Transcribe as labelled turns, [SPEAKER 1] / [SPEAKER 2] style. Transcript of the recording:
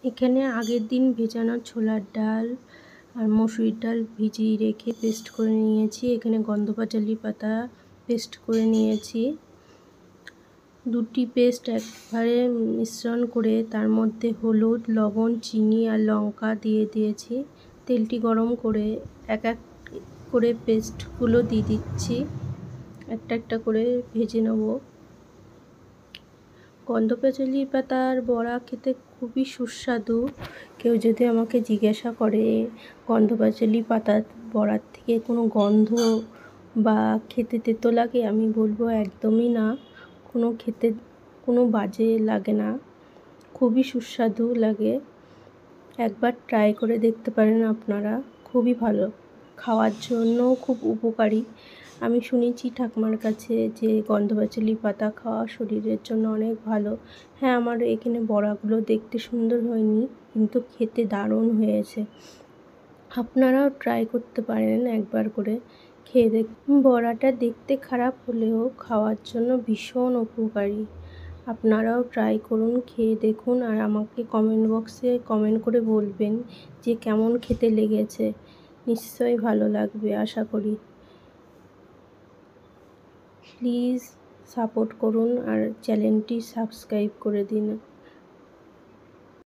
[SPEAKER 1] এখানে আগের দিন ভেজানো ছোলার ডাল আর মসুরির ডাল ভিজিয়ে রেখে পেস্ট করে নিয়েছি। এখানে গন্ধপাচালি পাতা পেস্ট করে নিয়েছি। দুটি পেস্ট একবারে মিশ্রণ করে তার মধ্যে হলুদ, লবণ, চিনি আর লঙ্কা দিয়ে দিয়েছি। তেলটি গরম করে এক এক করে পেস্টগুলো দিয়ে দিচ্ছি। একটা একটা করে ভেজে নেব। গন্ধপাচালি পাতার বড়া খেতে খুবই সুস্বাদু। কেউ যদি আমাকে জিজ্ঞাসা করে গন্ধপাচালি পাতার বড়ার থেকে কোনো গন্ধ বা খেতে তেতো লাগে, আমি বলবো একদমই না। খেতে কোনো বাজে লাগে না, খুবই সুস্বাদু লাগে। একবার ট্রাই করে দেখতে পারেন আপনারা, খুবই ভালো, খাওয়ার জন্যও খুব উপকারী। আমি শুনেছি ঠাকুমার কাছে যে গন্ধপাচালি পাতা খাওয়া শরীরের জন্য অনেক ভালো। হ্যাঁ, আমার এখানে বড়াগুলো দেখতে সুন্দর হয়নি, কিন্তু খেতে দারুণ হয়েছে। আপনারাও ট্রাই করতে পারেন একবার করে, খেয়ে বড়াটা দেখতে খারাপ হলেও খাওয়ার জন্য ভীষণ উপকারী। আপনারাও ট্রাই করুন, খেয়ে দেখুন, আর আমাকে কমেন্ট বক্সে কমেন্ট করে বলবেন যে কেমন খেতে লেগেছে। নিশ্চয়ই ভালো লাগবে আশা করি। প্লিজ সাপোর্ট করুন আর চ্যানেলটি সাবস্ক্রাইব করে দিন।